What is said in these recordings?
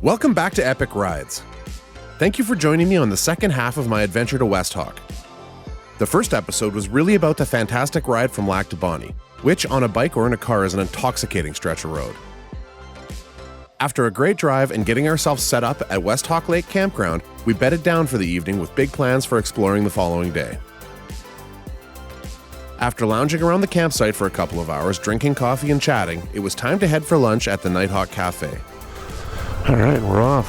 Welcome back to Epic Rides. Thank you for joining me on the second half of my adventure to Westhawk. The first episode was really about the fantastic ride from Lac du Bonnet, which on a bike or in a car is an intoxicating stretch of road. After a great drive and getting ourselves set up at Westhawk Lake Campground, we bedded down for the evening with big plans for exploring the following day. After lounging around the campsite for a couple of hours, drinking coffee and chatting, it was time to head for lunch at the Nighthawk Cafe. All right, we're off.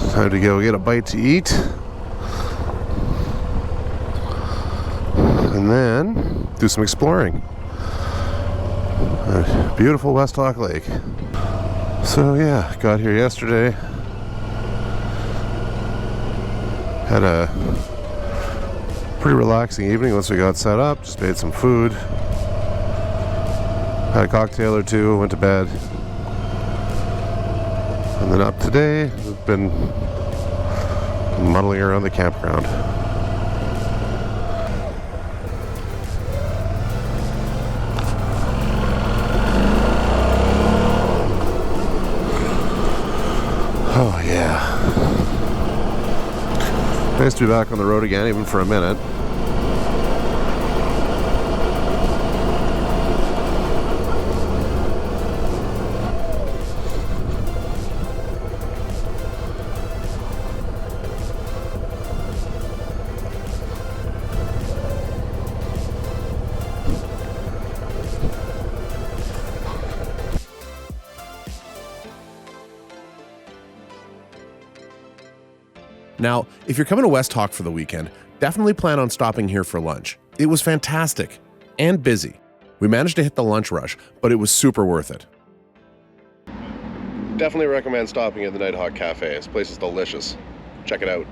It's time to go get a bite to eat. And then do some exploring. Beautiful Westhawk Lake. So yeah, got here yesterday. Had a pretty relaxing evening once we got set up. Just made some food. Had a cocktail or two, went to bed. And then up today, we've been muddling around the campground. Oh yeah. Nice to be back on the road again, even for a minute. Now, if you're coming to Westhawk for the weekend, definitely plan on stopping here for lunch. It was fantastic and busy. We managed to hit the lunch rush, but it was super worth it. Definitely recommend stopping at the Nighthawk Cafe. This place is delicious. Check it out.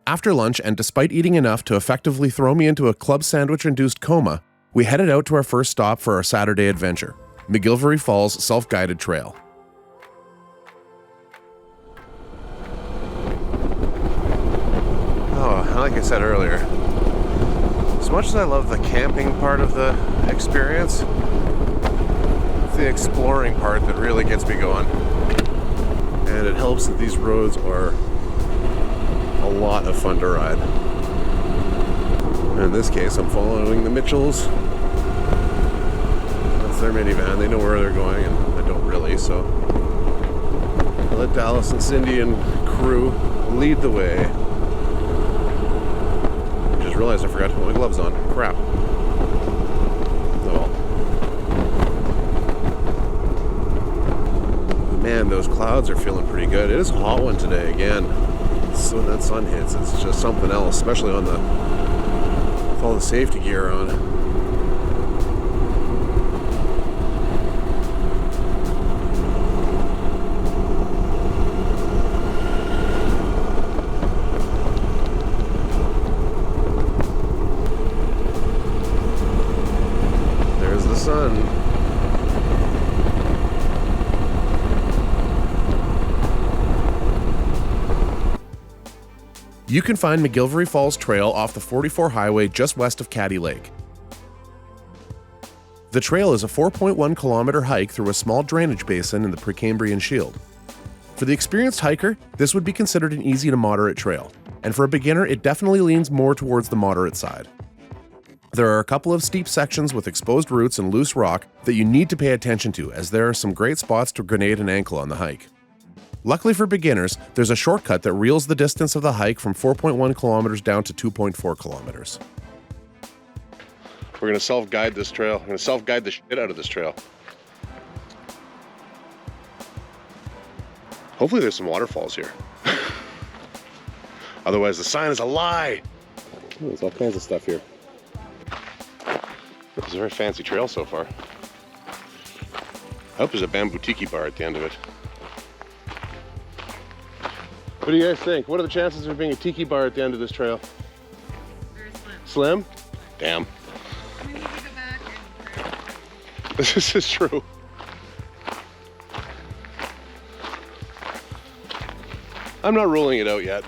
After lunch, and despite eating enough to effectively throw me into a club sandwich-induced coma, we headed out to our first stop for our Saturday adventure, McGilvery Falls Self-Guided Trail. Like I said earlier, as much as I love the camping part of the experience, it's the exploring part that really gets me going. And it helps that these roads are a lot of fun to ride. And in this case, I'm following the Mitchells. That's their minivan. They know where they're going, and I don't really, so I'll let Dallas and Cindy and crew lead the way. Realized I forgot to put my gloves on. Crap. Oh. Man, those clouds are feeling pretty good. It is a hot one today again. So when that sun hits, it's just something else, especially on with all the safety gear on. Sun. You can find McGilvery Falls Trail off the 44 highway just west of Caddy Lake. The trail is a 4.1 kilometer hike through a small drainage basin in the Precambrian Shield. For the experienced hiker, this would be considered an easy to moderate trail, and for a beginner, it definitely leans more towards the moderate side. There are a couple of steep sections with exposed roots and loose rock that you need to pay attention to, as there are some great spots to grenade an ankle on the hike. Luckily for beginners, there's a shortcut that reels the distance of the hike from 4.1 kilometers down to 2.4 kilometers. We're going to self-guide this trail. We're going to self-guide the shit out of this trail. Hopefully there's some waterfalls here. Otherwise the sign is a lie. Oh, there's all kinds of stuff here. It's a very fancy trail so far. I hope there's a bamboo tiki bar at the end of it. What do you guys think? What are the chances of there being a tiki bar at the end of this trail? Very slim. Slim? Damn. We need to go back and... This is true. I'm not ruling it out yet.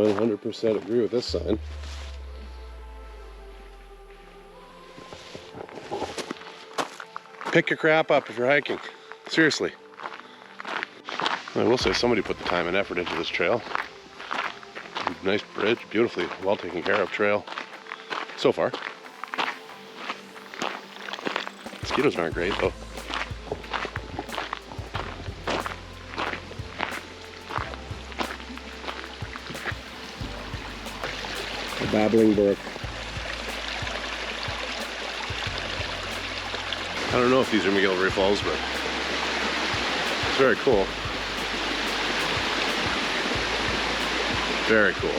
100% agree with this sign. Pick your crap up if you're hiking. Seriously. I will say somebody put the time and effort into this trail. Nice bridge, beautifully well taken care of trail so far. Mosquitoes aren't great though. A babbling brook. I don't know if these are McGilvery Falls, but it's very cool. Very cool.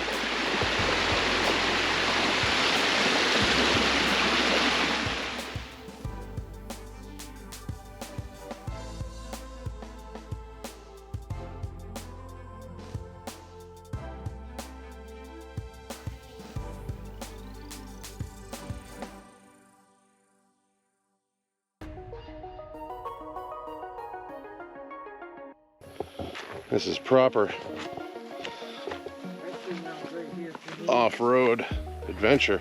This is proper off-road adventure.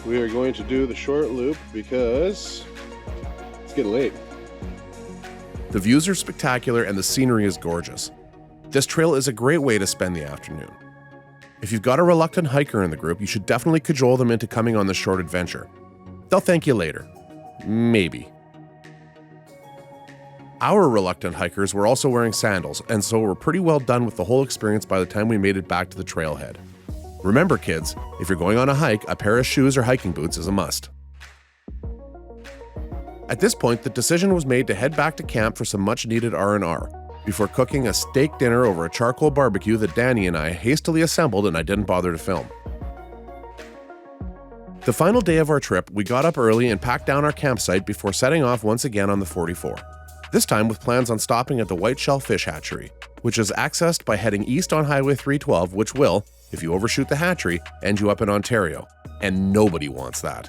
We are going to do the short loop because it's getting late. The views are spectacular and the scenery is gorgeous. This trail is a great way to spend the afternoon. If you've got a reluctant hiker in the group, you should definitely cajole them into coming on this short adventure. They'll thank you later. Maybe. Our reluctant hikers were also wearing sandals, and so were pretty well done with the whole experience by the time we made it back to the trailhead. Remember kids, if you're going on a hike, a pair of shoes or hiking boots is a must. At this point, the decision was made to head back to camp for some much needed R&R, before cooking a steak dinner over a charcoal barbecue that Danny and I hastily assembled and I didn't bother to film. The final day of our trip, we got up early and packed down our campsite before setting off once again on the 44. This time with plans on stopping at the Whiteshell Fish Hatchery, which is accessed by heading east on Highway 312, which will, if you overshoot the hatchery, end you up in Ontario. And nobody wants that.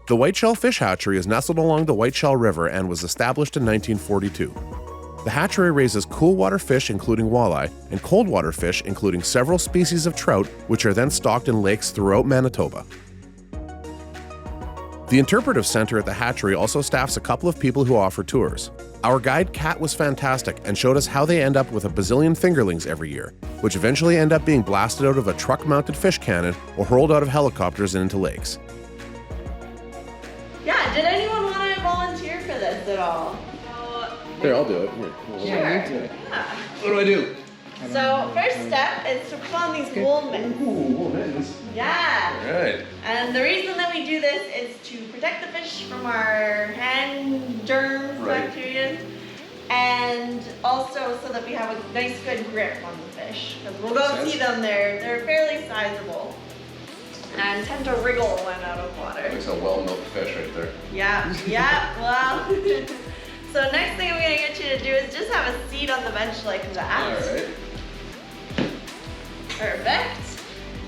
The Whiteshell Fish Hatchery is nestled along the Whiteshell River and was established in 1942. The hatchery raises cool water fish including walleye and cold water fish including several species of trout which are then stocked in lakes throughout Manitoba. The interpretive center at the hatchery also staffs a couple of people who offer tours. Our guide Kat was fantastic and showed us how they end up with a bazillion fingerlings every year, which eventually end up being blasted out of a truck-mounted fish cannon or hurled out of helicopters and into lakes. Yeah, did anyone want to volunteer for this at all? Here, I'll do it. Here. Sure. Yeah. What do I do? So first step is to put on these wool mitts. Ooh, mittens. Yeah. All right. And the reason that we do this is to protect the fish from our hand germs, Right. bacteria, and also so that we have a nice good grip on the fish. Because we'll go Makes see sense. them, they're fairly sizable and tend to wriggle when out of water. Looks a well-milked fish right there. Yeah, well. So next thing I'm gonna get you to do is just have a seat on the bench like that. All right. Perfect.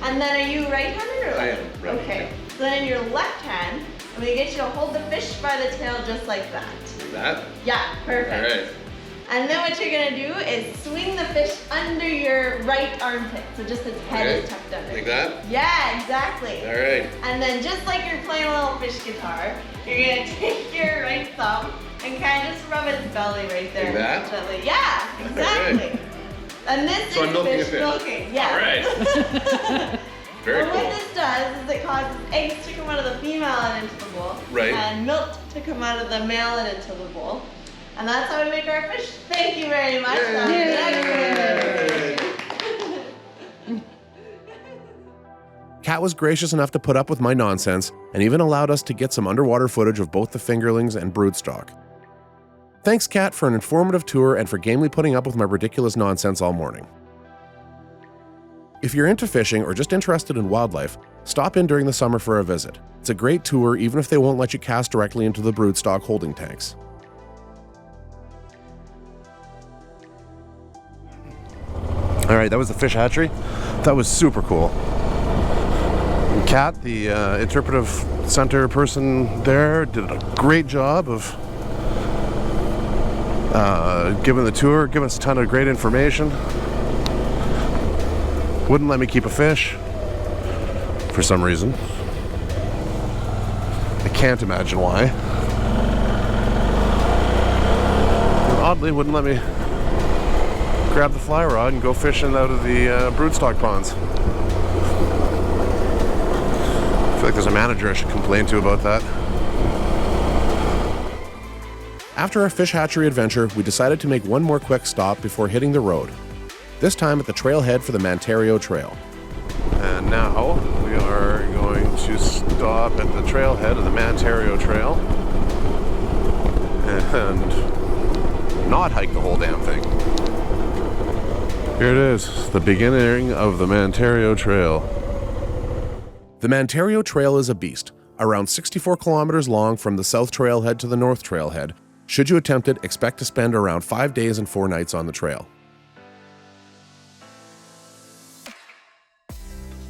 And then are you right-handed or left? I am right-handed. Okay. So then in your left hand, I'm gonna get you to hold the fish by the tail just like that. Like that? Yeah, perfect. All right. And then what you're gonna do is swing the fish under your right armpit. So just its head Okay. is tucked under. Like that? Yeah, exactly. All right. And then just like you're playing a little fish guitar, you're gonna take your right thumb and kind of just rub its belly right there. Like that? Gently. Yeah, exactly. Right. And this So is I'm milking a fish fish. milking. Yeah. All right. Very And cool. when this does is it causes eggs to come out of the female and into the bowl. Right. And milk to come out of the male and into the bowl. And that's how we make our fish. Thank you very much. That was an excellent explanation. Kat was gracious enough to put up with my nonsense and even allowed us to get some underwater footage of both the fingerlings and broodstock. Thanks, Kat, for an informative tour and for gamely putting up with my ridiculous nonsense all morning. If you're into fishing or just interested in wildlife, stop in during the summer for a visit. It's a great tour even if they won't let you cast directly into the broodstock holding tanks. All right, that was the fish hatchery. That was super cool. And Kat, the interpretive center person there, did a great job of giving the tour, giving us a ton of great information. Wouldn't let me keep a fish for some reason. I can't imagine why. And oddly, wouldn't let me grab the fly rod and go fishing out of the broodstock ponds. I feel like there's a manager I should complain to about that. After our fish hatchery adventure, we decided to make one more quick stop before hitting the road. This time at the trailhead for the Mantario Trail. And now we are going to stop at the trailhead of the Mantario Trail and not hike the whole damn thing. Here it is, the beginning of the Mantario Trail. The Mantario Trail is a beast, around 64 kilometers long from the south trailhead to the north trailhead. Should you attempt it, expect to spend around 5 days and 4 nights on the trail.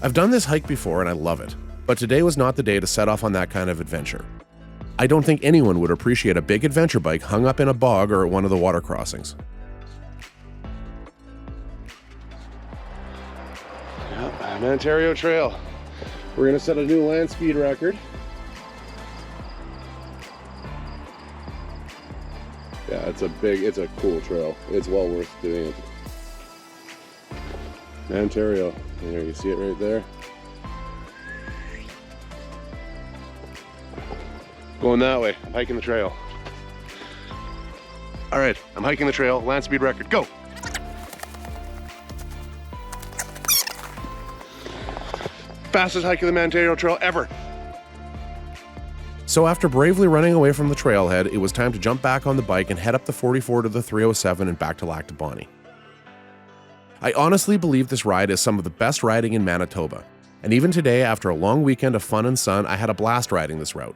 I've done this hike before and I love it, but today was not the day to set off on that kind of adventure. I don't think anyone would appreciate a big adventure bike hung up in a bog or at one of the water crossings. Mantario Trail. We're gonna set a new land speed record. Yeah, it's a cool trail. It's well worth doing it. Mantario. There, you see it right there. Going that way. I'm hiking the trail. All right, I'm hiking the trail. Land speed record, go! Fastest hike of the Mantario Trail ever. So after bravely running away from the trailhead, it was time to jump back on the bike and head up the 44 to the 307 and back to Lac du Bonnet. I honestly believe this ride is some of the best riding in Manitoba, and even today, after a long weekend of fun and sun, I had a blast riding this route.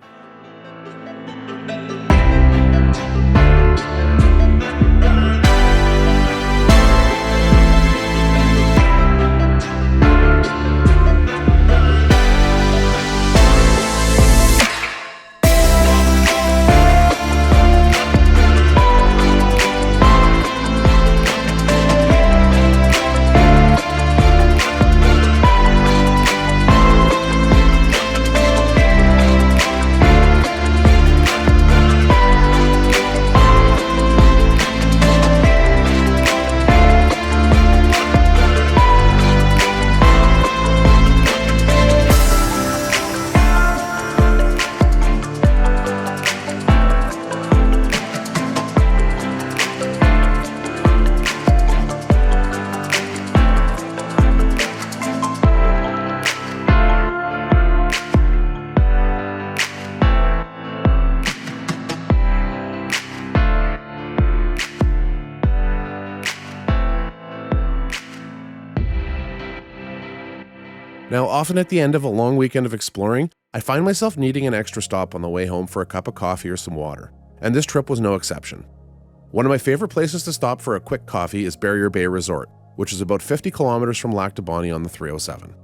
Now, often at the end of a long weekend of exploring, I find myself needing an extra stop on the way home for a cup of coffee or some water, and this trip was no exception. One of my favorite places to stop for a quick coffee is Barrier Bay Resort, which is about 50 kilometers from Lac du Bonnet on the 307.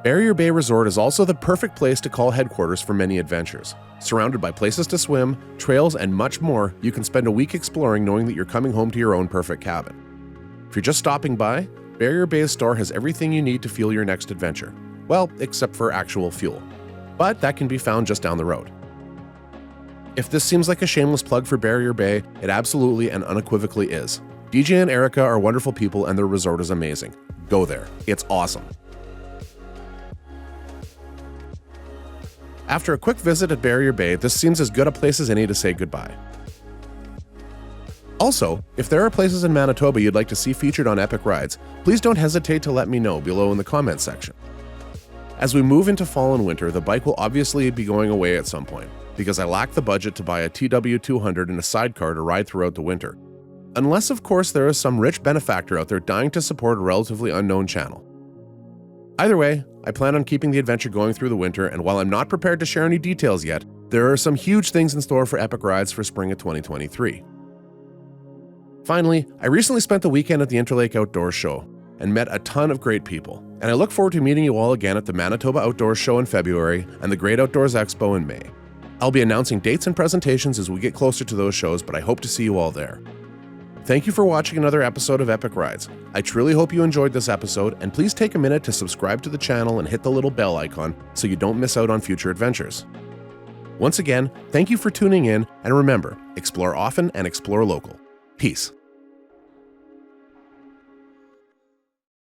Barrier Bay Resort is also the perfect place to call headquarters for many adventures. Surrounded by places to swim, trails, and much more, you can spend a week exploring knowing that you're coming home to your own perfect cabin. If you're just stopping by, Barrier Bay's store has everything you need to fuel your next adventure. Well, except for actual fuel. But that can be found just down the road. If this seems like a shameless plug for Barrier Bay, it absolutely and unequivocally is. DJ and Erica are wonderful people and their resort is amazing. Go there. It's awesome. After a quick visit at Barrier Bay, this seems as good a place as any to say goodbye. Also, if there are places in Manitoba you'd like to see featured on Epic Rides, please don't hesitate to let me know below in the comments section. As we move into fall and winter, the bike will obviously be going away at some point, because I lack the budget to buy a TW200 and a sidecar to ride throughout the winter. Unless, of course, there is some rich benefactor out there dying to support a relatively unknown channel. Either way, I plan on keeping the adventure going through the winter, and while I'm not prepared to share any details yet, there are some huge things in store for Epic Rides for spring of 2023. Finally, I recently spent the weekend at the Interlake Outdoors Show and met a ton of great people, and I look forward to meeting you all again at the Manitoba Outdoors Show in February and the Great Outdoors Expo in May. I'll be announcing dates and presentations as we get closer to those shows, but I hope to see you all there. Thank you for watching another episode of Epic Rides. I truly hope you enjoyed this episode, and please take a minute to subscribe to the channel and hit the little bell icon so you don't miss out on future adventures. Once again, thank you for tuning in, and remember, explore often and explore local. Peace.